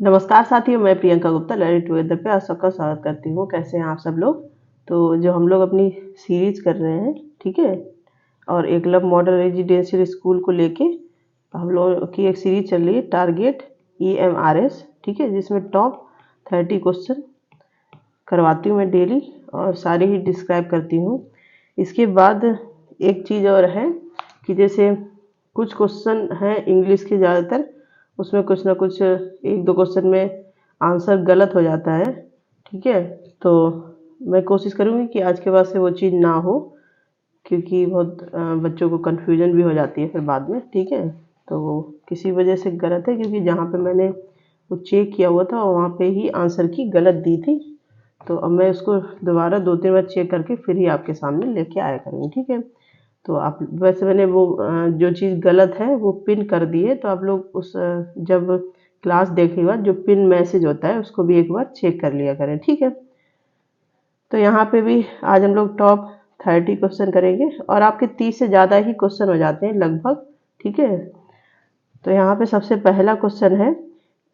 नमस्कार साथियों, मैं प्रियंका गुप्ता लर्निंग टुगेदर पे आप सबका स्वागत करती हूँ। कैसे हैं आप सब लोग। तो जो हम लोग अपनी सीरीज कर रहे हैं, ठीक है, और एकलव्य मॉडल रेजिडेंशियल स्कूल को लेके हम लोगों की एक सीरीज चल रही है टारगेट EMRS, ठीक है, जिसमें टॉप 30 क्वेश्चन करवाती हूँ मैं डेली और सारे ही डिस्क्राइब करती हूँ। इसके बाद एक चीज़ और है कि जैसे कुछ क्वेश्चन हैं इंग्लिश के ज़्यादातर, उसमें कुछ ना कुछ एक दो क्वेश्चन में आंसर गलत हो जाता है, ठीक है। तो मैं कोशिश करूँगी कि आज के बाद से वो चीज़ ना हो, क्योंकि बहुत बच्चों को कन्फ्यूजन भी हो जाती है फिर बाद में, ठीक है। तो वो किसी वजह से गलत है, क्योंकि जहाँ पे मैंने वो चेक किया हुआ था वहाँ पे ही आंसर की गलत दी थी। तो अब मैं उसको दोबारा 2-3 बार चेक करके फिर ही आपके सामने लेके आया करूँगी, ठीक है। तो आप वैसे मैंने वो जो चीज़ गलत है वो पिन कर दी है, तो आप लोग उस जब क्लास देखने के बाद जो पिन मैसेज होता है उसको भी एक बार चेक कर लिया करें, ठीक है। तो यहाँ पे भी आज हम लोग टॉप 30 क्वेश्चन करेंगे और आपके 30 से ज़्यादा ही क्वेश्चन हो जाते हैं लगभग, ठीक है। तो यहाँ पे सबसे पहला क्वेश्चन है,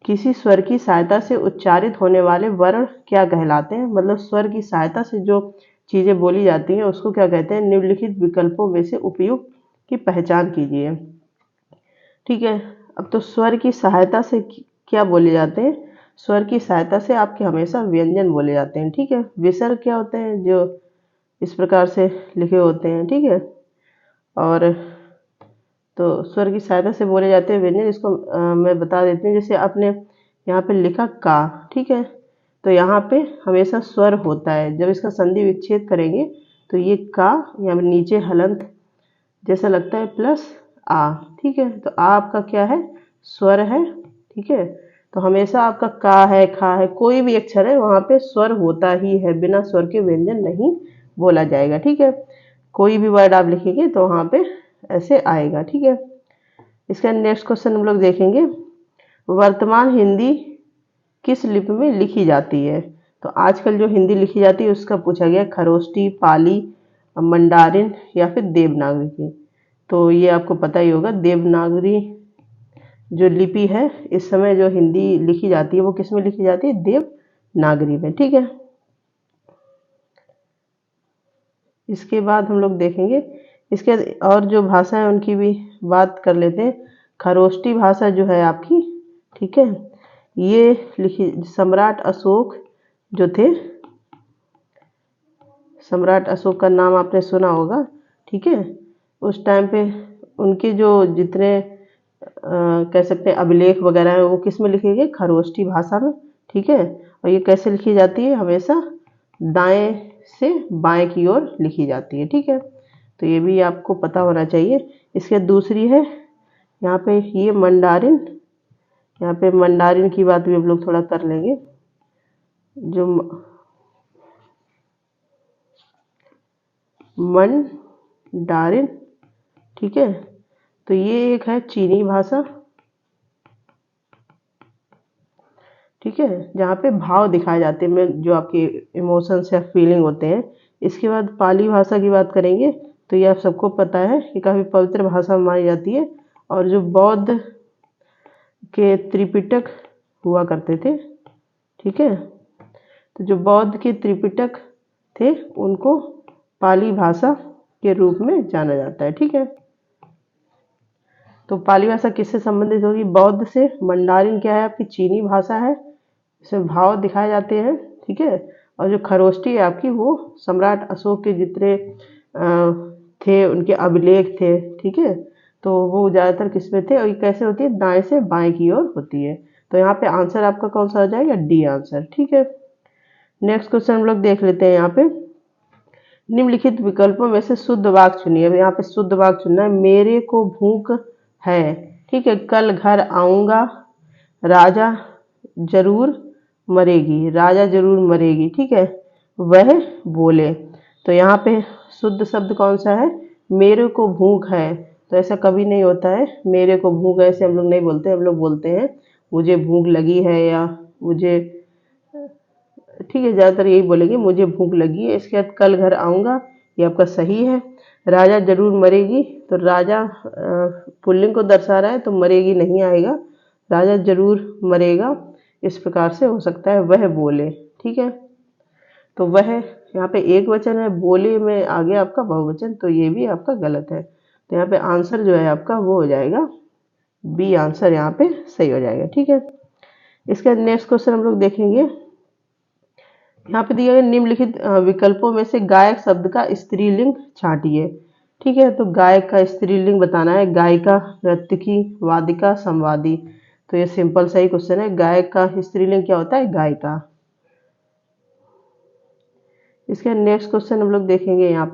किसी स्वर की सहायता से उच्चारित होने वाले वर्ण क्या कहलाते हैं। मतलब स्वर की सहायता से जो चीज़ें बोली जाती हैं उसको क्या कहते हैं। निम्नलिखित विकल्पों में से उपयुक्त की पहचान कीजिए, ठीक है। अब तो स्वर की सहायता से क्या बोले जाते हैं। स्वर की सहायता से आपके हमेशा व्यंजन बोले जाते हैं, ठीक है। विसर्ग क्या होते हैं, जो इस प्रकार से लिखे होते हैं, ठीक है। और तो स्वर की सहायता से बोले जाते हैं व्यंजन, इसको मैं बता देती हूँ। जैसे आपने यहाँ पे लिखा का, ठीक है, तो यहाँ पे हमेशा स्वर होता है। जब इसका संधि विच्छेद करेंगे तो ये का यहाँ पे नीचे हलंत जैसा लगता है प्लस आ, ठीक है। तो आ आपका क्या है, स्वर है, ठीक है। तो हमेशा आपका का है, खा है, कोई भी अक्षर है वहाँ पे स्वर होता ही है, बिना स्वर के व्यंजन नहीं बोला जाएगा, ठीक है। कोई भी वर्ड आप लिखेंगे तो वहाँ पे ऐसे आएगा, ठीक है। इसका नेक्स्ट क्वेश्चन हम लोग देखेंगे, वर्तमान हिंदी किस लिपि में लिखी जाती है। तो आजकल जो हिंदी लिखी जाती है उसका पूछा गया, खरोष्टी, पाली, मंडारिन या फिर देवनागरी। तो ये आपको पता ही होगा, देवनागरी जो लिपि है इस समय जो हिंदी लिखी जाती है वो किस में लिखी जाती है, देवनागरी में, ठीक है। इसके बाद हम लोग देखेंगे इसके और जो भाषा है उनकी भी बात कर लेते हैं। खरोष्टी भाषा जो है आपकी, ठीक है, ये लिखी सम्राट अशोक जो थे, सम्राट अशोक का नाम आपने सुना होगा, ठीक है। उस टाइम पे उनके जो जितने कह सकते हैं अभिलेख वगैरह है वो किस में लिखे गए, खरोष्टी भाषा में, ठीक है। और ये कैसे लिखी जाती है, हमेशा दाएं से बाएं की ओर लिखी जाती है, ठीक है। तो ये भी आपको पता होना चाहिए। इसके दूसरी है यहाँ पे ये मंडारिन, यहाँ पे मंडारिन की बात भी हम लोग थोड़ा कर लेंगे। जो मंडारिन, ठीक है, तो ये एक है चीनी भाषा, ठीक है, जहाँ पे भाव दिखाए जाते हैं, जो आपके इमोशंस या फीलिंग होते हैं। इसके बाद पाली भाषा की बात करेंगे, तो ये आप सबको पता है कि काफ़ी पवित्र भाषा मानी जाती है और जो बौद्ध के त्रिपिटक हुआ करते थे, ठीक है। तो जो बौद्ध के त्रिपिटक थे उनको पाली भाषा के रूप में जाना जाता है, ठीक है। तो पाली भाषा किससे संबंधित होगी, बौद्ध से। मंडारिन क्या है, आपकी चीनी भाषा है, इसमें भाव दिखाए जाते हैं, ठीक है। और जो खरोष्टी है आपकी वो सम्राट अशोक के जितने थे उनके अभिलेख थे, ठीक है। तो वो ज़्यादातर किस में थे और ये कैसे होती है, दाएं से बाएं की ओर होती है। तो यहाँ पे आंसर आपका कौन सा हो जाएगा, डी आंसर, ठीक है। नेक्स्ट क्वेश्चन हम लोग देख लेते हैं। यहाँ पे निम्नलिखित विकल्पों में से शुद्ध वाक्य चुनिए। अब यहाँ पे शुद्ध वाक्य चुनना है। मेरे को भूख है, ठीक है, कल घर आऊंगा, राजा जरूर मरेगी, राजा जरूर मरेगी, ठीक है, वह बोले। तो यहाँ पे शुद्ध शब्द कौन सा है, मेरे को भूख है। तो ऐसा कभी नहीं होता है, मेरे को भूख है ऐसे हम लोग नहीं बोलते, हम लोग बोलते हैं मुझे भूख लगी है या मुझे, ठीक है, ज़्यादातर यही बोलेंगे मुझे भूख लगी है। इसके बाद कल घर आऊँगा, ये आपका सही है। राजा जरूर मरेगी, तो राजा पुल्लिंग को दर्शा रहा है तो मरेगी नहीं आएगा, राजा जरूर मरेगा। इस प्रकार से हो सकता है वह बोले, ठीक है। तो वह यहाँ पे एक वचन है, बोले में आ गया आपका बहुवचन, तो ये भी आपका गलत है। तो यहाँ पे आंसर जो है आपका वो हो जाएगा बी, आंसर यहाँ पे सही हो जाएगा, ठीक है। इसका नेक्स्ट क्वेश्चन हम लोग देखेंगे। यहाँ पे दिया गया निम्नलिखित विकल्पों में से गायक शब्द का स्त्रीलिंग छांटिए, ठीक है। तो गायक का स्त्रीलिंग बताना है, गायिका, नर्तकी, वादिका, संवादी। तो ये सिंपल सा ही क्वेश्चन है, गायक का स्त्रीलिंग क्या होता है, गायिका। इसका नेक्स्ट क्वेश्चन हम लोग देखेंगे। यहाँ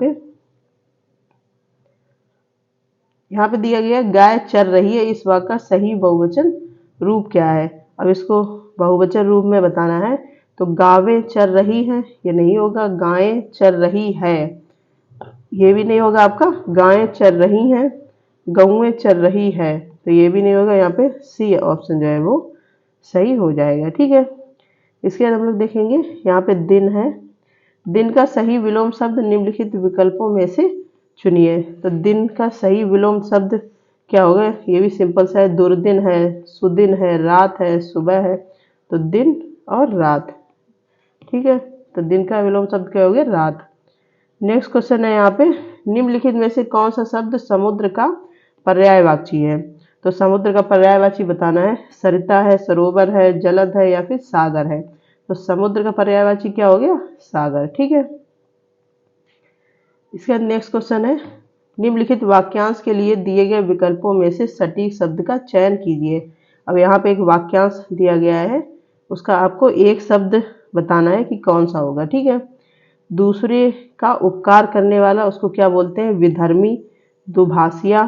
पे दिया गया गाय चर रही है, इस वाक्य का सही बहुवचन रूप क्या है। अब इसको बहुवचन रूप में बताना है, तो गावें चर रही हैं, ये नहीं होगा। गायें चर रही है, ये भी नहीं होगा आपका। गायें चर रही हैं, गौएं चर रही है, तो ये भी नहीं होगा। यहाँ पे सी ऑप्शन जो है वो सही हो जाएगा, ठीक है। इसके बाद हम लोग देखेंगे, यहाँ पे दिन है, दिन का सही विलोम शब्द निम्नलिखित विकल्पों में से चुनिए। तो दिन का सही विलोम शब्द क्या होगा, ये भी सिंपल सा है, दुर्दिन है, सुदिन है, रात है, सुबह है। तो दिन और रात, ठीक है। तो दिन का विलोम शब्द क्या हो गया, रात। नेक्स्ट क्वेश्चन है यहाँ पे, निम्नलिखित में से कौन सा शब्द समुद्र का पर्यायवाची है। तो समुद्र का पर्यायवाची बताना है, सरिता है, सरोवर है, जलद है, या फिर सागर है। तो समुद्र का पर्यायवाची क्या हो गया, सागर, ठीक है। इसके बाद नेक्स्ट क्वेश्चन है, निम्नलिखित वाक्यांश के लिए दिए गए विकल्पों में से सटीक शब्द का चयन कीजिए। अब यहाँ पे एक वाक्यांश दिया गया है, उसका आपको एक शब्द बताना है कि कौन सा होगा, ठीक है। दूसरे का उपकार करने वाला उसको क्या बोलते हैं, विधर्मी, दुभाषिया,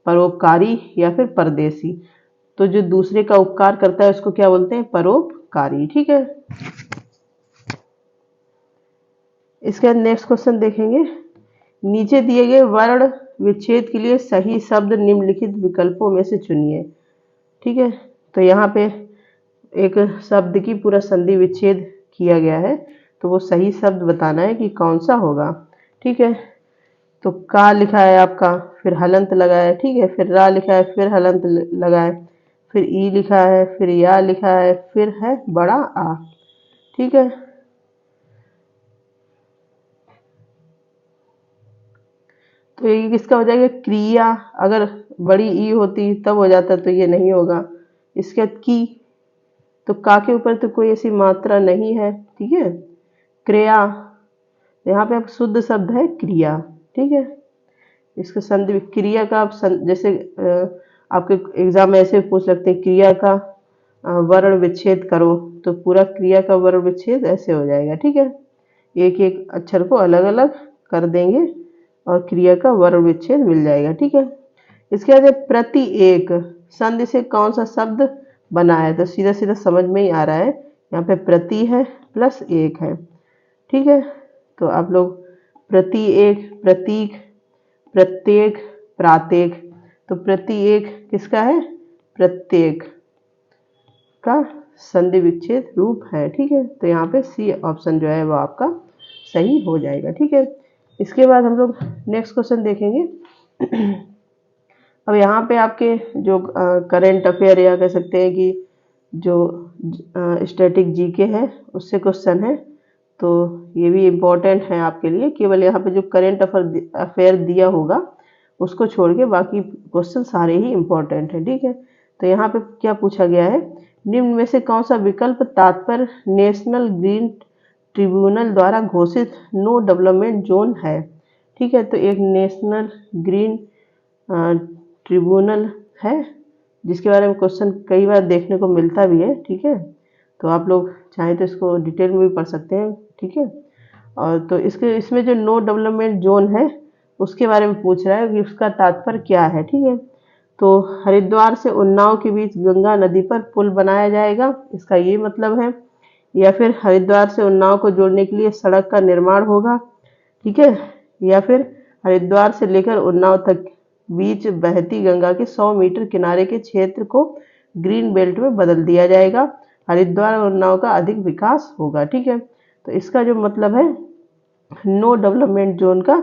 परोपकारी, या फिर परदेसी। तो जो दूसरे का उपकार करता है उसको क्या बोलते हैं, परोपकारी, ठीक है। इसके बाद नेक्स्ट क्वेश्चन देखेंगे, नीचे दिए गए वर्ण विच्छेद के लिए सही शब्द निम्नलिखित विकल्पों में से चुनिए, ठीक है। तो यहाँ पे एक शब्द की पूरा संधि विच्छेद किया गया है, तो वो सही शब्द बताना है कि कौन सा होगा, ठीक है। तो का लिखा है आपका, फिर हलंत लगा है, ठीक है, फिर रा लिखा है, फिर हलंत लगा है, फिर ई लिखा है, फिर या लिखा है, फिर है बड़ा आ, ठीक है। तो ये किसका हो जाएगा, क्रिया। अगर बड़ी ई होती तब हो जाता, तो ये नहीं होगा। इसके बाद की, तो का के ऊपर तो कोई ऐसी मात्रा नहीं है, ठीक है। क्रिया, यहाँ पे आप शुद्ध शब्द है क्रिया, ठीक है। इसका संधि क्रिया का आप जैसे आपके एग्जाम में ऐसे पूछ सकते हैं, क्रिया का वर्ण विच्छेद करो, तो पूरा क्रिया का वर्ण विच्छेद ऐसे हो जाएगा, ठीक है। एक एक अक्षर को अलग अलग कर देंगे और क्रिया का वर्ण विच्छेद मिल जाएगा, ठीक है। इसके बाद प्रति एक संधि से कौन सा शब्द बना है, तो सीधा सीधा समझ में ही आ रहा है, यहाँ पे प्रति है प्लस एक है, ठीक है। तो आप लोग प्रति एक, प्रतीक, प्रत्येक, प्रात्येक, तो प्रति एक किसका है, प्रत्येक का संधि विच्छेद रूप है, ठीक है। तो यहाँ पे सी ऑप्शन जो है वो आपका सही हो जाएगा, ठीक है। इसके बाद हम लोग नेक्स्ट क्वेश्चन देखेंगे। अब यहाँ पे आपके जो करेंट अफेयर या कह सकते हैं कि जो स्टैटिक जीके है उससे क्वेश्चन है, तो ये भी इम्पोर्टेंट है आपके लिए। केवल यहाँ पे जो करेंट अफेयर दिया होगा उसको छोड़ के बाकी क्वेश्चन सारे ही इम्पोर्टेंट है, ठीक है। तो यहाँ पे क्या पूछा गया है, निम्न में से कौन सा विकल्प तात्पर्य नेशनल ग्रीन ट्रिब्यूनल द्वारा घोषित नो डेवलपमेंट जोन है, ठीक है। तो एक नेशनल ग्रीन ट्रिब्यूनल है जिसके बारे में क्वेश्चन कई बार देखने को मिलता भी है, ठीक है। तो आप लोग चाहें तो इसको डिटेल में भी पढ़ सकते हैं, ठीक है। और तो इसमें जो नो डेवलपमेंट जोन है उसके बारे में पूछ रहा है कि उसका तात्पर्य क्या है, ठीक है। तो हरिद्वार से उन्नाव के बीच गंगा नदी पर पुल बनाया जाएगा, इसका ये मतलब है। या फिर हरिद्वार से उन्नाव को जोड़ने के लिए सड़क का निर्माण होगा, ठीक है। या फिर हरिद्वार से लेकर उन्नाव तक बीच बहती गंगा के 100 मीटर किनारे के क्षेत्र को ग्रीन बेल्ट में बदल दिया जाएगा, हरिद्वार और उन्नाव का अधिक विकास होगा, ठीक है। तो इसका जो मतलब है नो डेवलपमेंट जोन का,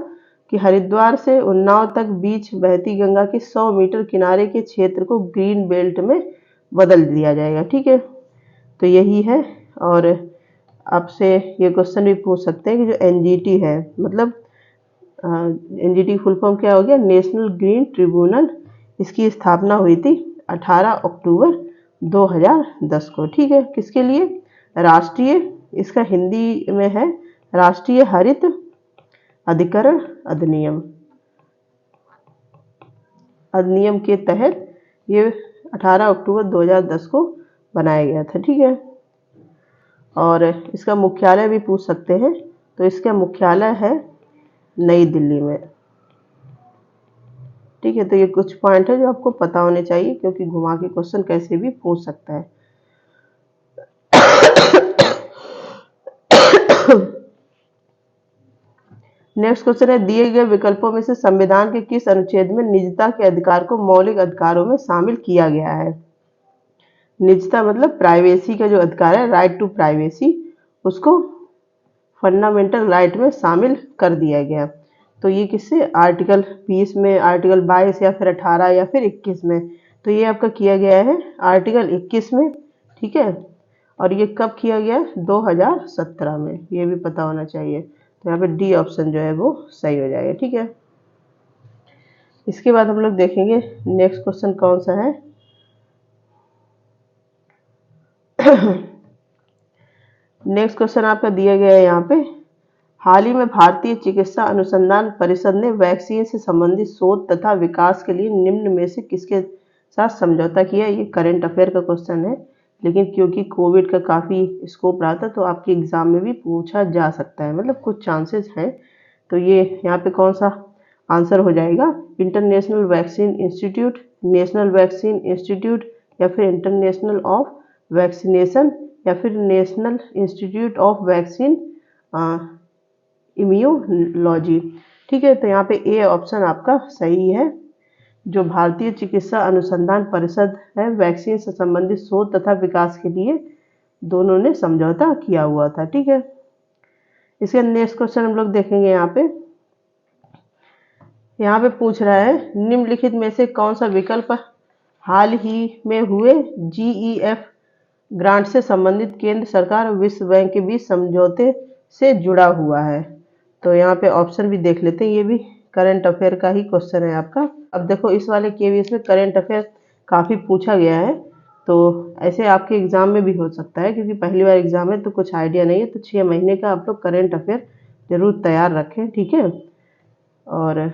कि हरिद्वार से उन्नाव तक बीच बहती गंगा के 100 मीटर किनारे के क्षेत्र को ग्रीन बेल्ट में बदल दिया जाएगा, ठीक है। तो यही है। और आपसे ये क्वेश्चन भी पूछ सकते हैं कि जो एनजीटी है, मतलब एनजीटी फुल फॉर्म क्या हो गया, नेशनल ग्रीन ट्रिब्यूनल, इसकी स्थापना हुई थी 18 अक्टूबर 2010 को। ठीक है, किसके लिए, राष्ट्रीय, इसका हिंदी में है राष्ट्रीय हरित अधिकरण अधिनियम, अधिनियम के तहत ये 18 अक्टूबर 2010 को बनाया गया था। ठीक है, और इसका मुख्यालय भी पूछ सकते हैं, तो इसका मुख्यालय है नई दिल्ली में। ठीक है, तो ये कुछ पॉइंट है जो आपको पता होने चाहिए, क्योंकि घुमा के क्वेश्चन कैसे भी पूछ सकता है। नेक्स्ट क्वेश्चन है, दिए गए विकल्पों में से संविधान के किस अनुच्छेद में निजता के अधिकार को मौलिक अधिकारों में शामिल किया गया है। निजता मतलब प्राइवेसी का जो अधिकार है, राइट टू प्राइवेसी, उसको फंडामेंटल राइट में शामिल कर दिया गया। तो ये किससे, आर्टिकल 20 में, आर्टिकल 22 या फिर 18 या फिर 21 में। तो ये आपका किया गया है आर्टिकल 21 में। ठीक है, और ये कब किया गया, 2017 में, ये भी पता होना चाहिए। तो यहाँ पे डी ऑप्शन जो है वो सही हो जाएगा। ठीक है, इसके बाद हम लोग देखेंगे नेक्स्ट क्वेश्चन कौन सा है। नेक्स्ट क्वेश्चन आपका दिया गया है यहाँ पे, हाल ही में भारतीय चिकित्सा अनुसंधान परिषद ने वैक्सीन से संबंधित शोध तथा विकास के लिए निम्न में से किसके साथ समझौता किया। ये करंट अफेयर का क्वेश्चन है, लेकिन क्योंकि कोविड का काफ़ी स्कोप रहा था तो आपके एग्जाम में भी पूछा जा सकता है, मतलब कुछ चांसेस हैं। तो ये यहाँ पे कौन सा आंसर हो जाएगा, international vaccine institute, national vaccine institute, या फिर इंटरनेशनल ऑफ वैक्सीनेशन, या फिर national institute of vaccine immunology. ठीक है, तो यहाँ पे ए ऑप्शन आपका सही है। जो भारतीय चिकित्सा अनुसंधान परिषद है, वैक्सीन से संबंधित शोध तथा विकास के लिए दोनों ने समझौता किया हुआ था। ठीक है, इसके नेक्स्ट क्वेश्चन हम लोग देखेंगे। यहाँ पे पूछ रहा है, निम्नलिखित में से कौन सा विकल्प हाल ही में हुए GEF ग्रांट से संबंधित केंद्र सरकार और विश्व बैंक के बीच समझौते से जुड़ा हुआ है। तो यहाँ पे ऑप्शन भी देख लेते हैं, ये भी करंट अफेयर का ही क्वेश्चन है आपका। अब देखो इस वाले KVS में करंट अफेयर काफ़ी पूछा गया है, तो ऐसे आपके एग्जाम में भी हो सकता है, क्योंकि पहली बार एग्जाम है तो कुछ आइडिया नहीं है। तो 6 महीने का आप लोग करंट अफेयर जरूर तैयार रखें। ठीक है, और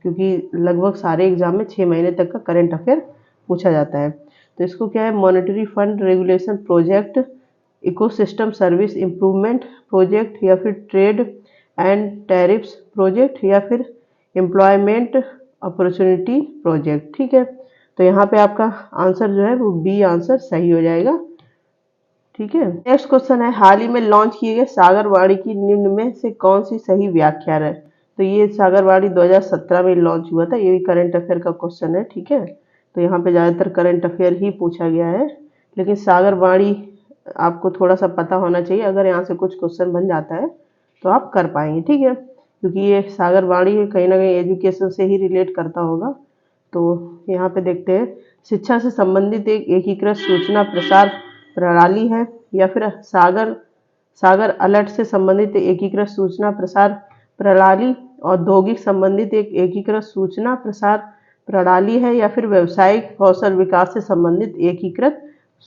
क्योंकि लगभग सारे एग्जाम में 6 महीने तक का करंट अफेयर पूछा जाता है। तो इसको क्या है, monetary fund regulation project, ecosystem service improvement project, या फिर ट्रेड एंड टैरिफ्स प्रोजेक्ट, या फिर एम्प्लॉयमेंट अपॉर्चुनिटी प्रोजेक्ट। ठीक है, तो यहाँ पे आपका आंसर जो है वो बी आंसर सही हो जाएगा। ठीक है, नेक्स्ट क्वेश्चन है, हाल ही में लॉन्च किए गए सागरवाड़ी की निम्न में से कौन सी सही व्याख्या है। तो ये सागरवाड़ी 2017 में लॉन्च हुआ था, ये भी करंट अफेयर का क्वेश्चन है। ठीक है, तो यहाँ पे ज़्यादातर करंट अफेयर ही पूछा गया है, लेकिन सागरवाड़ी आपको थोड़ा सा पता होना चाहिए। अगर यहाँ से कुछ क्वेश्चन बन जाता है तो आप कर पाएंगे। ठीक है, क्योंकि ये सागरवाड़ी कहीं ना कहीं एजुकेशन से ही रिलेट करता होगा। तो यहाँ पे देखते हैं, शिक्षा से संबंधित एक एकीकृत सूचना प्रसार प्रणाली है, या फिर सागर अलर्ट से संबंधित एकीकृत सूचना प्रसार प्रणाली, औद्योगिक संबंधित एक एकीकृत सूचना प्रसार प्रणाली है, या फिर व्यावसायिक कौशल विकास से संबंधित एकीकृत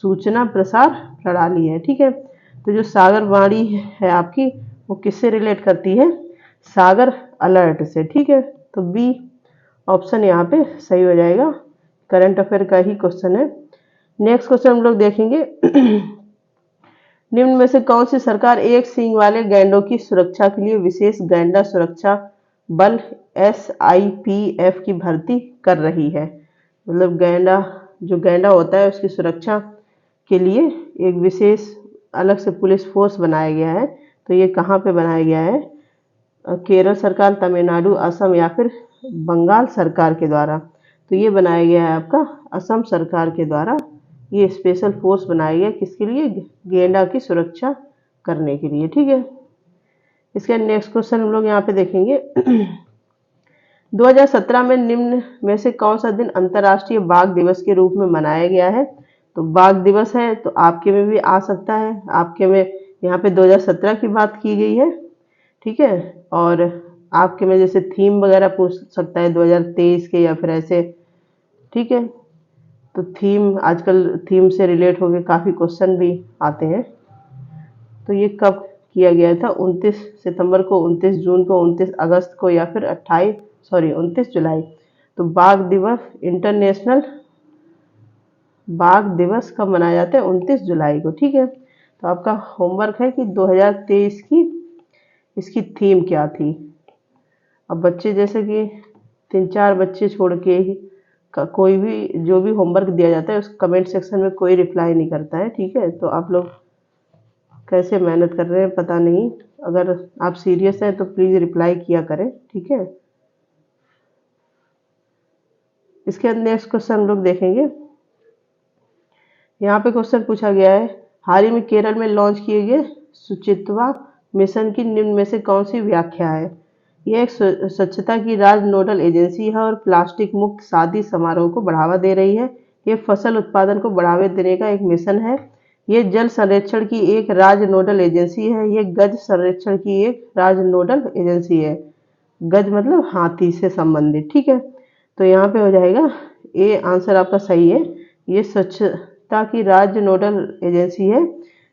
सूचना प्रसार प्रणाली है। ठीक है, तो जो सागरवाड़ी है आपकी, वो किससे रिलेट करती है, सागर अलर्ट से। ठीक है, तो बी ऑप्शन यहाँ पे सही हो जाएगा, करंट अफेयर का ही क्वेश्चन है। नेक्स्ट क्वेश्चन हम लोग देखेंगे, निम्न में से कौन सी सरकार एक सींग वाले गैंडों की सुरक्षा के लिए विशेष गैंडा सुरक्षा बल SIPF की भर्ती कर रही है। मतलब गैंडा होता है उसकी सुरक्षा के लिए एक विशेष अलग से पुलिस फोर्स बनाया गया है। तो ये कहाँ पे बनाया गया है, केरल सरकार, तमिलनाडु, असम, या फिर बंगाल सरकार के द्वारा। तो ये बनाया गया है आपका असम सरकार के द्वारा। ये स्पेशल फोर्स बनाया गया किसके लिए, गैंडा की सुरक्षा करने के लिए। ठीक है, इसके नेक्स्ट क्वेश्चन हम लोग यहाँ पे देखेंगे, 2017 में निम्न में से कौन सा दिन अंतर्राष्ट्रीय बाघ दिवस के रूप में मनाया गया है। तो बाघ दिवस है तो आपके में भी आ सकता है, आपके में यहाँ पे 2017 की बात की गई है, ठीक है। और आपके में जैसे थीम वगैरह पूछ सकता है 2023 के या फिर ऐसे, ठीक है। तो थीम, आजकल थीम से रिलेट होके काफ़ी क्वेश्चन भी आते हैं। तो ये कब किया गया था? 29 सितंबर को, 29 जून को, 29 अगस्त को, या फिर 29 जुलाई। तो बाघ दिवस, इंटरनेशनल बाघ दिवस कब मनाया जाता है? 29 जुलाई को, ठीक है। तो आपका होमवर्क है कि 2023 की इसकी थीम क्या थी। अब बच्चे जैसे कि 3-4 बच्चे छोड़ के कोई भी जो भी होमवर्क दिया जाता है उस कमेंट सेक्शन में कोई रिप्लाई नहीं करता है, ठीक है। तो आप लोग कैसे मेहनत कर रहे हैं पता नहीं, अगर आप सीरियस हैं तो प्लीज़ रिप्लाई किया करें, ठीक है। इसके बाद नेक्स्ट क्वेश्चन हम लोग देखेंगे। यहाँ पे क्वेश्चन पूछा गया है, हाल ही में केरल में लॉन्च किए गए शुचित्वा मिशन की निम्न में से कौन सी व्याख्या है? यह एक स्वच्छता की राज्य नोडल एजेंसी है और प्लास्टिक मुक्त शादी समारोह को बढ़ावा दे रही है। ये फसल उत्पादन को बढ़ावा देने का एक मिशन है। ये जल संरक्षण की एक राज्य नोडल एजेंसी है। ये गज संरक्षण की एक राज्य नोडल एजेंसी है। गज मतलब हाथी से संबंधित, ठीक है। तो यहाँ पे हो जाएगा ए आंसर आपका सही है। ये स्वच्छता की राज्य नोडल एजेंसी है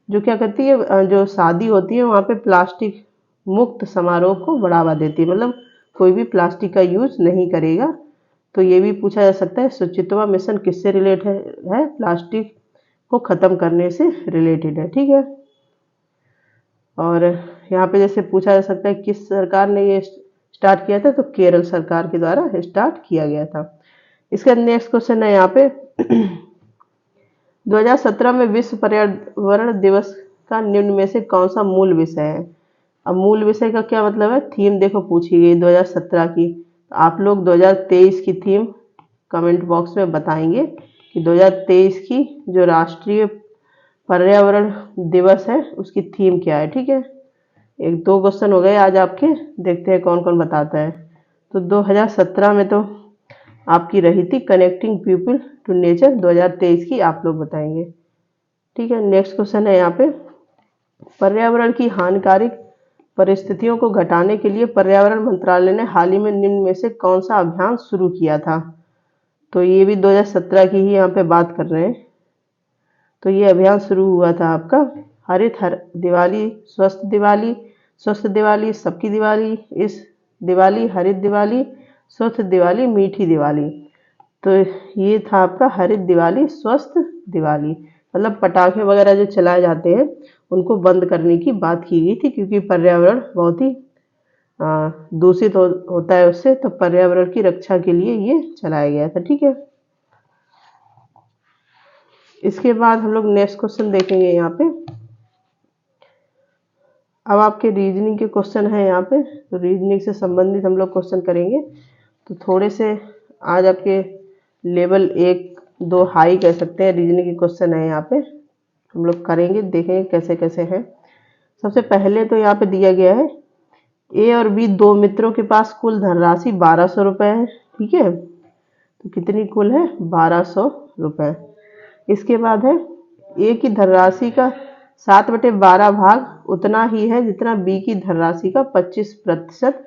जो क्या करती है, जो शादी होती है वहाँ पे प्लास्टिक मुक्त समारोह को बढ़ावा देती है, मतलब कोई भी प्लास्टिक का यूज नहीं करेगा। तो ये भी पूछा जा सकता है शुचित्वा मिशन किससे रिलेटेड है? प्लास्टिक को खत्म करने से रिलेटेड है, ठीक है। और यहाँ पे जैसे पूछा जा सकता है किस सरकार ने ये स्टार्ट किया था? तो केरल सरकार के द्वारा स्टार्ट किया गया था। इसका नेक्स्ट क्वेश्चन है यहाँ पे 2017 में विश्व पर्यावरण दिवस का निम्न में से कौन सा मूल विषय है? अब मूल विषय का क्या मतलब है? थीम देखो पूछी गई 2017 की, तो आप लोग 2023 की थीम कमेंट बॉक्स में बताएंगे कि 2023 की जो राष्ट्रीय पर्यावरण दिवस है उसकी थीम क्या है, ठीक है। 1-2 क्वेश्चन हो गए आज आपके, देखते हैं कौन कौन बताता है। तो 2017 में तो आपकी रही थी कनेक्टिंग पीपल टू नेचर, 2023 की आप लोग बताएंगे, ठीक है। नेक्स्ट क्वेश्चन है यहाँ पे, पर्यावरण की हानिकारक परिस्थितियों को घटाने के लिए पर्यावरण मंत्रालय ने हाल ही में निम्न में से कौन सा अभियान शुरू किया था? तो ये भी 2017 की ही यहाँ पे बात कर रहे हैं। तो ये अभियान शुरू हुआ था आपका हरित दिवाली, स्वस्थ दिवाली, स्वस्थ दिवाली, सबकी दिवाली, इस दिवाली, हरित दिवाली, स्वस्थ दिवाली, मीठी दिवाली। तो ये था आपका हरित दिवाली, स्वस्थ दिवाली, मतलब पटाखे वगैरह जो चलाए जाते हैं उनको बंद करने की बात की गई थी, क्योंकि पर्यावरण बहुत ही दूषित होता है उससे, तो पर्यावरण की रक्षा के लिए ये चलाया गया था, ठीक है। इसके बाद हम लोग नेक्स्ट क्वेश्चन देखेंगे यहाँ पे। अब आपके रीजनिंग के क्वेश्चन है यहाँ पे, तो रीजनिंग से संबंधित हम लोग क्वेश्चन करेंगे। तो थोड़े से आज आपके लेवल 1-2 हाई कह सकते हैं रीजनिंग के क्वेश्चन है यहाँ पे, हम लोग करेंगे, देखेंगे कैसे कैसे हैं। सबसे पहले तो यहाँ पे दिया गया है ए और बी दो मित्रों के पास कुल धनराशि 1200 रुपये है, ठीक है। तो कितनी कुल है? 1200 रुपये। इसके बाद है ए की धनराशि का 7/12 भाग उतना ही है जितना बी की धनराशि का 25%।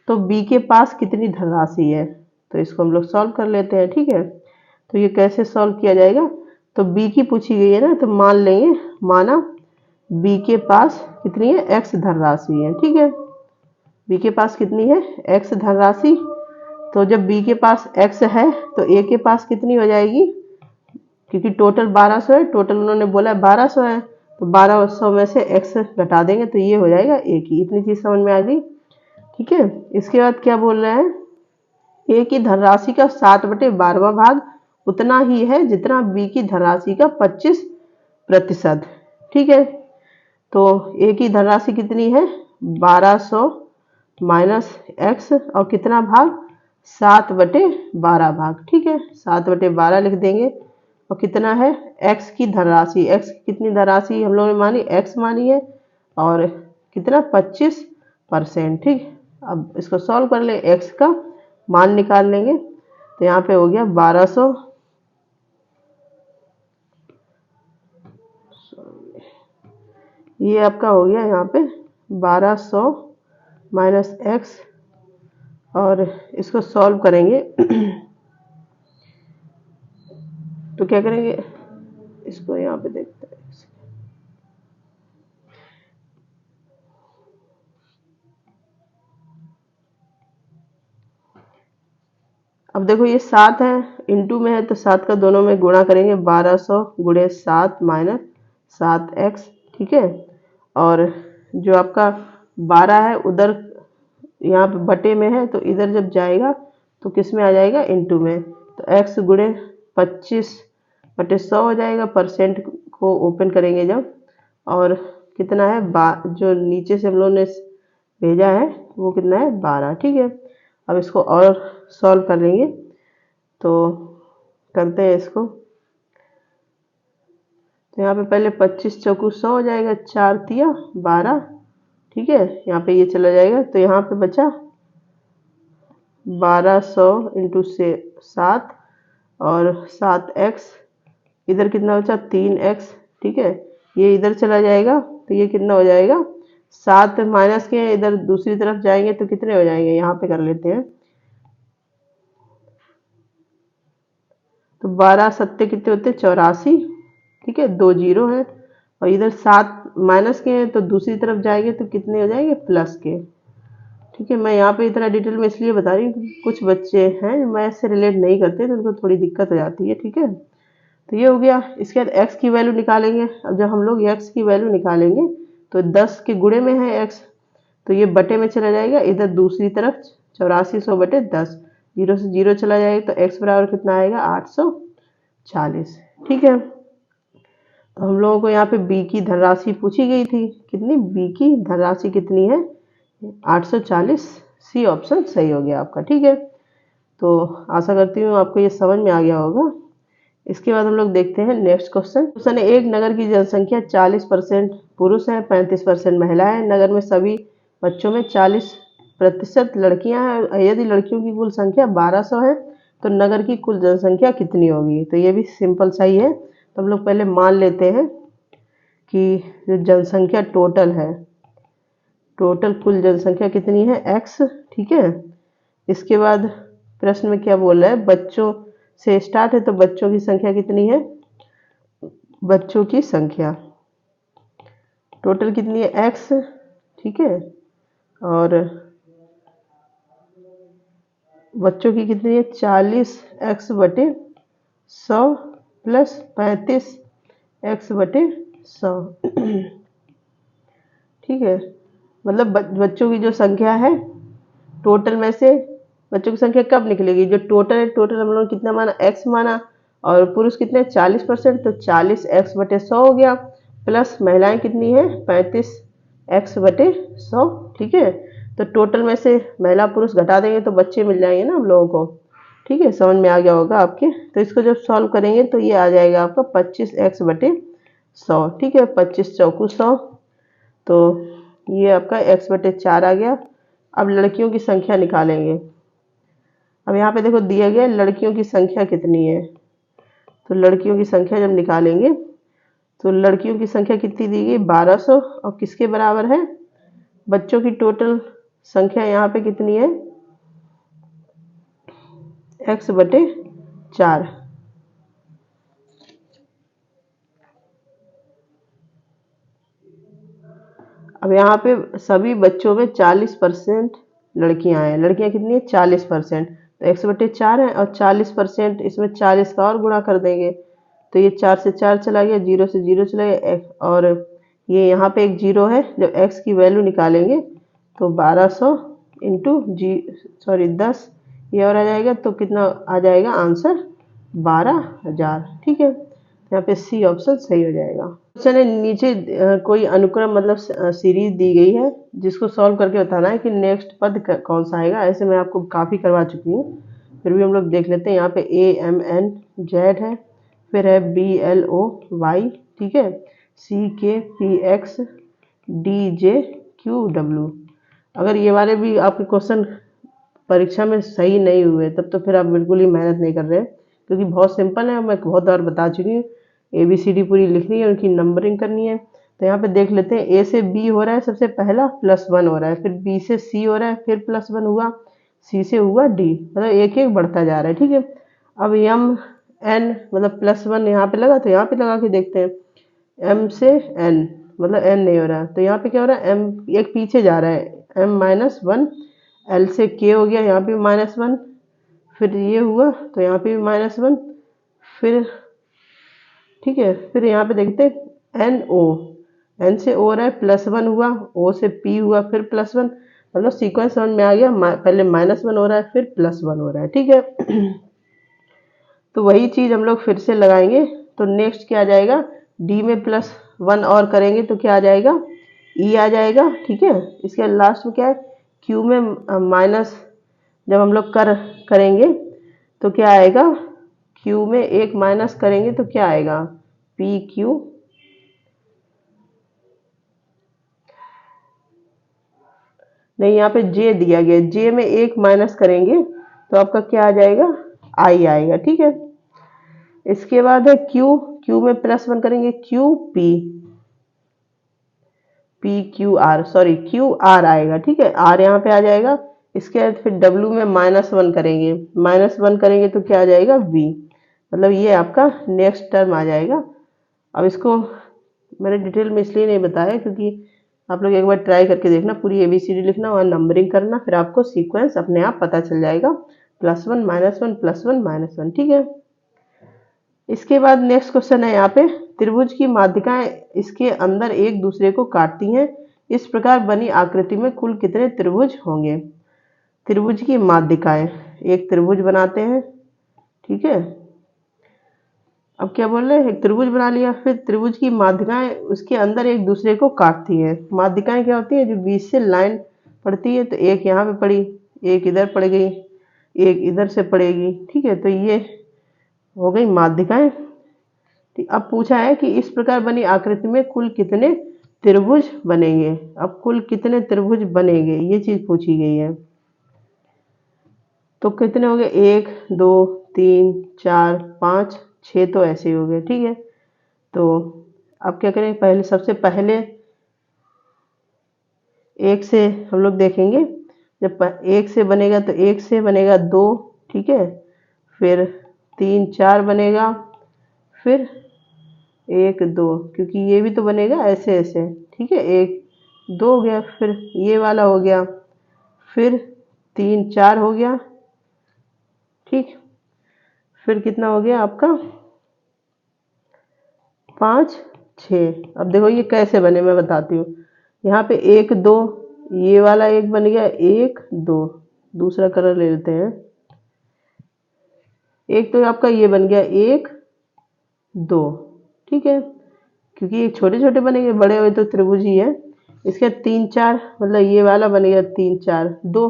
तो बी के पास कितनी धनराशि है? तो इसको हम लोग सॉल्व कर लेते हैं, ठीक है। तो ये कैसे सॉल्व किया जाएगा? तो बी की पूछी गई है ना, तो मान लेंगे, माना बी के पास कितनी है? एक्स धनराशि है, ठीक है। बी के पास कितनी है? एक्स धनराशि। तो जब बी के पास एक्स है तो ए के पास कितनी हो जाएगी? क्योंकि टोटल 1200 है, टोटल उन्होंने बोला 1200 है, तो 1200 में से एक्स घटा देंगे तो ये हो जाएगा ए की। इतनी चीज समझ में आ गई, ठीक है। इसके बाद क्या बोल रहे हैं? ए की धनराशि का 7/12वां भाग उतना ही है जितना बी की धनराशि का 25%, ठीक है। तो ए की धनराशि कितनी है? 1200 माइनस एक्स और कितना भाग? 7/12 भाग, ठीक है। 7/12 लिख देंगे। और कितना है? एक्स की धनराशि, एक्स कितनी धनराशि हम लोगों ने मानी? एक्स मानी है, और कितना? 25%, ठीक। अब इसको सॉल्व कर ले, एक्स का मान निकाल लेंगे। तो यहाँ पे हो गया 1200 ये आपका हो गया यहाँ पे 1200 माइनस एक्स, और इसको सॉल्व करेंगे तो क्या करेंगे, इसको यहाँ पे देखते हैं। अब देखो ये 7 है, इंटू में है तो 7 का दोनों में गुणा करेंगे, 1200 गुणे 7 माइनस 7x, ठीक है। और जो आपका 12 है उधर यहाँ पे बटे में है, तो इधर जब जाएगा तो किस में आ जाएगा, इंटू में। तो x गुणे 25/100 हो जाएगा, परसेंट को ओपन करेंगे जब, और कितना है, जो नीचे से हम लोगों ने भेजा है वो कितना है, 12, ठीक है। अब इसको और सॉल्व कर लेंगे, तो करते हैं इसको। तो यहाँ पे पहले 25 चौकू 100 हो जाएगा, 4 तिया 12, ठीक है। यहाँ पे ये चला जाएगा, तो यहाँ पे बचा 1200 इंटू से 7, और 7x, इधर कितना बचा, 3x, ठीक है। ये इधर चला जाएगा, तो ये कितना हो जाएगा, 7 माइनस के इधर दूसरी तरफ जाएंगे तो कितने हो जाएंगे, यहाँ पे कर लेते हैं। तो 12 सत्ते कितने होते हैं, 84, ठीक है, 2 जीरो है, और इधर 7 माइनस के हैं तो दूसरी तरफ जाएंगे तो कितने हो जाएंगे, प्लस के, ठीक है। मैं यहाँ पे इतना डिटेल में इसलिए बता रही हूँ क्योंकि कुछ बच्चे हैं जो मैथ से रिलेट नहीं करते तो उनको थोड़ी दिक्कत हो जाती है, ठीक है। तो ये हो गया। इसके बाद x की वैल्यू निकालेंगे। अब जब हम लोग x की वैल्यू निकालेंगे तो 10 के गुणे में है x, तो ये बटे में चला जाएगा, इधर दूसरी तरफ 8400/10, 0 से 0 चला जाएगा, तो x बराबर कितना आएगा, 840, ठीक है। तो हम लोगों को यहाँ पे b की धनराशि पूछी गई थी, कितनी, b की धनराशि कितनी है, 840। सी ऑप्शन सही हो गया आपका, ठीक है। तो आशा करती हूँ आपको ये समझ में आ गया होगा। इसके बाद हम लोग देखते हैं नेक्स्ट क्वेश्चन। क्वेश्चन है, एक नगर की जनसंख्या 40% पुरुष है, 35% महिला है। नगर में सभी बच्चों में 40% लड़कियां हैं। यदि लड़कियों की कुल संख्या 1200 है तो नगर की कुल जनसंख्या कितनी होगी। तो ये भी सिंपल सही है। तो हम लोग पहले मान लेते हैं कि जो जनसंख्या टोटल है, टोटल कुल जनसंख्या कितनी है, x, ठीक है। इसके बाद प्रश्न में क्या बोल रहा है, बच्चों से स्टार्ट है, तो बच्चों की संख्या कितनी है, बच्चों की संख्या टोटल कितनी है, x, ठीक है। और बच्चों की कितनी है, 40x/100 प्लस 35x/100, ठीक है। मतलब बच्चों की जो संख्या है टोटल में से बच्चों की संख्या कब निकलेगी, जो टोटल है, टोटल हम लोग कितना माना, x माना, और पुरुष कितने 40%, तो 40x/100 हो गया, प्लस महिलाएं कितनी है 35x/100, ठीक है। तो टोटल में से महिला पुरुष घटा देंगे तो बच्चे मिल जाएंगे ना हम लोगों को, ठीक है। समझ में आ गया होगा आपके। तो इसको जब सॉल्व करेंगे तो ये आ जाएगा आपका 25x/100, ठीक है, 25 चौकू 100, तो ये आपका x/4 आ गया। अब लड़कियों की संख्या निकालेंगे। अब यहाँ पे देखो दिया गया लड़कियों की संख्या कितनी है, तो लड़कियों की संख्या जब निकालेंगे तो लड़कियों की संख्या कितनी दी गई, 1200, और किसके बराबर है, बच्चों की टोटल संख्या यहाँ पे कितनी है, x/4। अब यहाँ पे सभी बच्चों में 40% लड़कियां हैं। लड़कियां कितनी है, 40%, तो x/4 है, और 40% इसमें 40 का और गुणा कर देंगे, तो ये 4 से 4 चला गया, 0 से 0 चला गया, और ये यहाँ पे एक 0 है। जब x की वैल्यू निकालेंगे तो 1200 इंटू 10 ये और आ जाएगा, तो कितना आ जाएगा आंसर, 12000, ठीक है। यहाँ पे सी ऑप्शन सही हो जाएगा। क्वेश्चन है, नीचे कोई अनुक्रम मतलब सीरीज दी गई है जिसको सॉल्व करके बताना है कि नेक्स्ट पद कौन सा आएगा। ऐसे मैं आपको काफ़ी करवा चुकी हूँ, फिर भी हम लोग देख लेते हैं। यहाँ पे AMNZ है, फिर है BLOY, ठीक है, CKPXDJQW। अगर ये वाले भी आपके क्वेश्चन परीक्षा में सही नहीं हुए तब तो फिर आप बिल्कुल ही मेहनत नहीं कर रहे हैं, क्योंकि बहुत सिंपल है। मैं बहुत बार बता चुकी हूँ, ABCD पूरी लिखनी है, उनकी नंबरिंग करनी है। तो तो यहाँ पे देख लेते हैं, ए से बी हो रहा है सबसे पहला +1 हो रहा है, फिर बी से सी हो रहा है, फिर +1 हुआ, सी से हुआ डी, मतलब एक एक बढ़ता जा रहा है। ठीक है, अब एम एन मतलब +1 यहाँ पे लगा, तो यहाँ पे लगा के देखते हैं, एम से एन मतलब एन नहीं हो रहा, तो यहाँ पे क्या हो रहा है, एम एक पीछे जा रहा है, m-1, एल से के हो गया, यहाँ पे -1, फिर ये हुआ तो यहाँ पे भी -1, फिर ठीक है, फिर यहाँ पे देखते हैं एन ओ, एन से ओ रहा है, +1 हुआ, ओ से पी हुआ, फिर +1, मतलब सीक्वेंस समझ में आ गया, पहले -1 हो रहा है, फिर +1 हो रहा है। ठीक है, तो वही चीज हम लोग फिर से लगाएंगे, तो नेक्स्ट क्या आ जाएगा, डी में +1 और करेंगे तो क्या आ जाएगा, ई आ जाएगा। ठीक है, इसके लास्ट में क्या है, क्यू में माइनस जब हम लोग करेंगे तो क्या आएगा, क्यू में एक माइनस करेंगे तो क्या आएगा, पी क्यू, नहीं यहाँ पे जे दिया गया, जे में एक माइनस करेंगे तो आपका क्या आ जाएगा, आई आएगा। ठीक है, इसके बाद है क्यू, क्यू में +1 करेंगे, Q P, P Q R, sorry Q R आएगा। ठीक है, आर यहाँ पे आ जाएगा। इसके बाद फिर डब्ल्यू में -1 करेंगे, -1 करेंगे तो क्या आ जाएगा, वी, मतलब ये आपका नेक्स्ट टर्म आ जाएगा। अब इसको मैंने डिटेल में इसलिए नहीं बताया क्योंकि आप लोग एक बार ट्राई करके देखना, पूरी एबीसीडी लिखना और नंबरिंग करना, फिर आपको सीक्वेंस अपने आप पता चल जाएगा, +1 -1 +1 -1। ठीक है, इसके बाद नेक्स्ट क्वेश्चन है यहाँ पे, त्रिभुज की माध्यिकाएं इसके अंदर एक दूसरे को काटती हैं, इस प्रकार बनी आकृति में कुल कितने त्रिभुज होंगे। त्रिभुज की माध्यिकाएं, एक त्रिभुज बनाते हैं। ठीक है, अब क्या बोल रहे हैं, एक त्रिभुज बना लिया, फिर त्रिभुज की माध्यिकाएं उसके अंदर एक दूसरे को काटती हैं। माध्यिकाएं क्या होती है, जो बीच से लाइन पड़ती है, तो एक यहाँ पे पड़ी, एक इधर पड़ गई, एक इधर से पड़ेगी। ठीक है, तो ये हो गई माध्यिकाएं। अब पूछा है कि इस प्रकार बनी आकृति में कुल कितने त्रिभुज बनेंगे। अब कुल कितने त्रिभुज बनेंगे ये चीज पूछी गई है, तो कितने हो गए, 1 2 3 4 5 6, तो ऐसे ही हो गए। ठीक है, तो अब क्या करें, पहले सबसे पहले एक से हम लोग देखेंगे, जब एक से बनेगा तो एक से बनेगा 2, ठीक है, फिर 3 4 बनेगा, फिर 1 2, क्योंकि ये भी तो बनेगा ऐसे ऐसे। ठीक है, 1 2 हो गया, फिर ये वाला हो गया, फिर 3 4 हो गया। ठीक, फिर कितना हो गया आपका, 5 6। अब देखो ये कैसे बने, मैं बताती हूँ। यहाँ पे 1 2, ये वाला एक बन गया, 1 2, दूसरा कलर ले लेते हैं। एक तो आपका ये बन गया 1 2, ठीक है, क्योंकि ये छोटे छोटे बनेंगे, बड़े हुए तो त्रिभुज ही है। इसके 3 4, मतलब ये वाला बनेगा 3 4 2,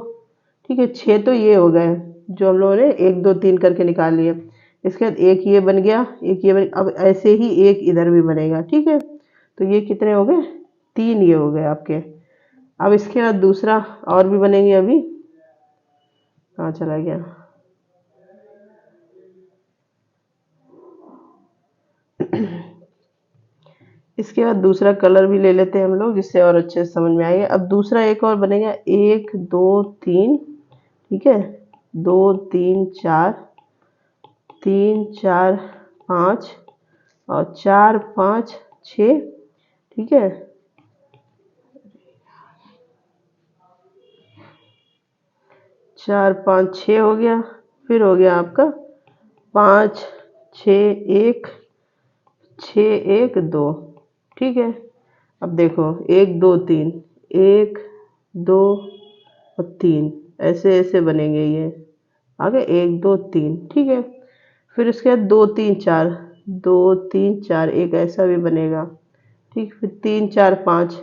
ठीक है, 6 तो ये हो गए जो हम लोगों ने 1 2 3 करके निकाल लिए। इसके बाद एक ये बन गया, एक ये बन, अब ऐसे ही एक इधर भी बनेगा। ठीक है, तो ये कितने हो गए, 3 ये हो गए आपके। अब इसके बाद दूसरा और भी बनेंगे, अभी कहाँ चला गया, इसके बाद दूसरा कलर भी ले लेते हैं हम लोग, जिससे और अच्छे से समझ में आएगा। अब दूसरा एक और बनेगा, 1 2 3, ठीक है, 2 3 4, 3 4 5 और 4 5 6, ठीक है, 4 5 6 हो गया। फिर हो गया आपका 5 6 1 6 1 2, ठीक है। अब देखो 1 2 3, 1 2 और 3, ऐसे ऐसे बनेंगे ये आगे, 1 2 3, ठीक है। फिर उसके बाद 2 3 4, 2 3 4, एक ऐसा भी बनेगा, ठीक। फिर 3 4 5,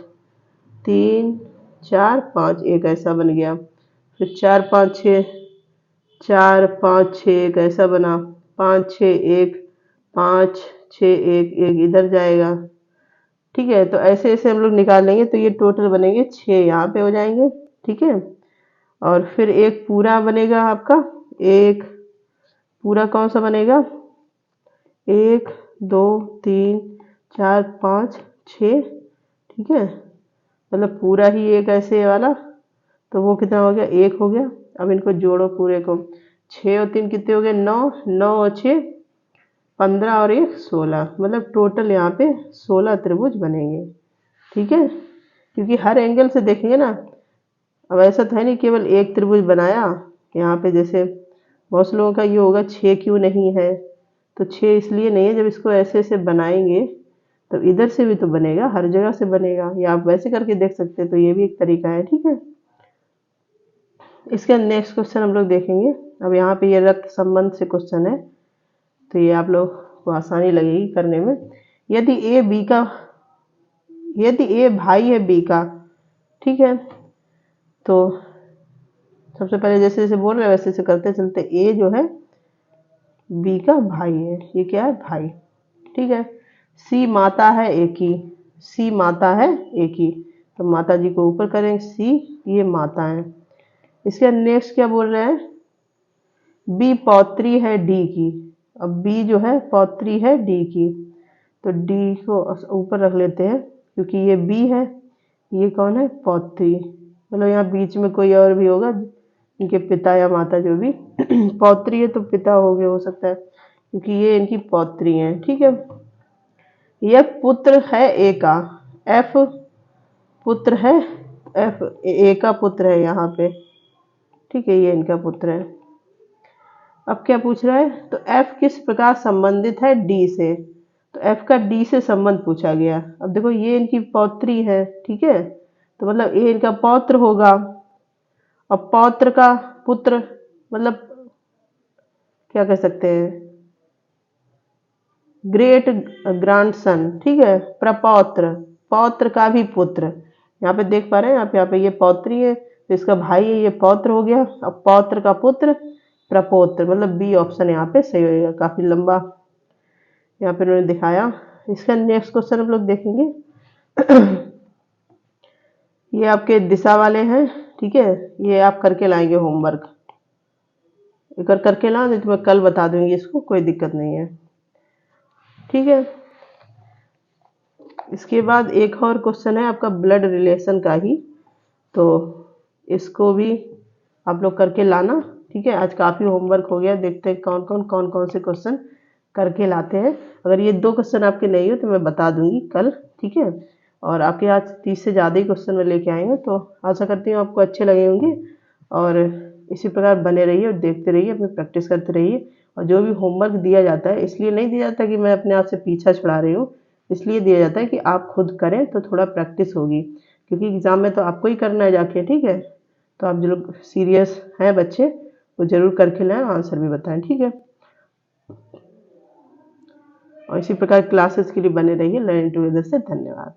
3 4 5, एक ऐसा बन गया। फिर 4 5 6, 4 5 6, एक ऐसा बना। 5 6 1, 5 6 1, एक इधर जाएगा, ठीक है। तो ऐसे ऐसे हम लोग निकाल लेंगे, तो ये टोटल बनेंगे 6 यहाँ पे हो जाएंगे, ठीक है। और फिर एक पूरा बनेगा आपका, एक पूरा कौन सा बनेगा, 1 2 3 4 5 6, ठीक है, मतलब पूरा ही एक ऐसे वाला, तो वो कितना हो गया, 1 हो गया। अब इनको जोड़ो पूरे को, 6 और 3 कितने हो गए, 9, 9 और 6 15 और 1 16, मतलब टोटल यहाँ पे 16 त्रिभुज बनेंगे। ठीक है, क्योंकि हर एंगल से देखेंगे ना। अब ऐसा तो है नहीं केवल एक त्रिभुज बनाया यहाँ पे, जैसे बहुत से लोगों का ये होगा 6 क्यों नहीं है, तो 6 इसलिए नहीं है, जब इसको ऐसे ऐसे बनाएंगे तो इधर से भी तो बनेगा, हर जगह से बनेगा, या आप वैसे करके देख सकते हैं, तो ये भी एक तरीका है। ठीक है, इसके नेक्स्ट क्वेश्चन हम लोग देखेंगे। अब यहाँ पे ये रक्त संबंध से क्वेश्चन है, तो ये आप लोग को आसानी लगेगी करने में। यदि ए भाई है बी का, ठीक है, तो सबसे पहले जैसे जैसे बोल रहे हैं वैसे वैसे करते चलते। ए जो है बी का भाई है, ये क्या है, भाई। ठीक है, सी माता है ए की, सी माता है ए की, तो माता जी को ऊपर करेंगे, सी ये माता है। इसके नेक्स्ट क्या बोल रहे हैं, बी पौत्री है डी की। अब बी जो है पौत्री है डी की, तो डी को ऊपर रख लेते हैं, क्योंकि ये बी है, ये कौन है, पौत्री, मतलब यहाँ बीच में कोई और भी होगा, इनके पिता या माता जो भी पौत्री है तो पिता हो गए, हो सकता है, क्योंकि ये इनकी पौत्री है। ठीक है, यह पुत्र है ए का, एफ पुत्र है, एफ ए का पुत्र है यहाँ पे। ठीक है, ये इनका पुत्र है। अब क्या पूछ रहा है, तो एफ किस प्रकार संबंधित है डी से, तो एफ का डी से संबंध पूछा गया। अब देखो ये इनकी पौत्री है, ठीक है, तो मतलब ये इनका पौत्र होगा, और पौत्र का पुत्र मतलब क्या कह सकते हैं, ग्रेट ग्रैंडसन। ठीक है, प्रपौत्र, पौत्र का भी पुत्र, यहाँ पे देख पा रहे हैं आप, यहाँ पे ये पौत्री है, तो इसका भाई है, ये पौत्र हो गया। अब पौत्र का पुत्र प्रपौत्र, मतलब बी ऑप्शन यहाँ पे सही होगा। काफी लंबा यहाँ पे उन्होंने दिखाया। इसका नेक्स्ट क्वेश्चन हम लोग देखेंगे। ये आपके दिशा वाले हैं, ठीक है, ये आप करके लाएंगे होमवर्क, एक बार करके ला, नहीं तो मैं कल बता दूंगी इसको, कोई दिक्कत नहीं है। ठीक है, इसके बाद एक और क्वेश्चन है आपका ब्लड रिलेशन का ही, तो इसको भी आप लोग करके लाना। ठीक है, आज काफ़ी होमवर्क हो गया, देखते हैं कौन कौन से क्वेश्चन करके लाते हैं। अगर ये 2 क्वेश्चन आपके नहीं हो तो मैं बता दूंगी कल। ठीक है, और आपके आज 30 से ज़्यादा ही क्वेश्चन में लेके आएंगे, तो आशा करती हूँ आपको अच्छे लगे होंगे, और इसी प्रकार बने रहिए और देखते रहिए, अपनी प्रैक्टिस करते रहिए। और जो भी होमवर्क दिया जाता है, इसलिए नहीं दिया जाता कि मैं अपने आप से पीछा छुड़ा रही हूँ, इसलिए दिया जाता है कि आप खुद करें तो थोड़ा प्रैक्टिस होगी, क्योंकि एग्ज़ाम में तो आपको ही करना है जाके। ठीक है, तो आप जो लोग सीरियस हैं बच्चे, वो ज़रूर करके लाएं, आंसर भी बताएं। ठीक है, और इसी प्रकार क्लासेस के लिए बने रहिए लर्निंग टुगेदर से। धन्यवाद।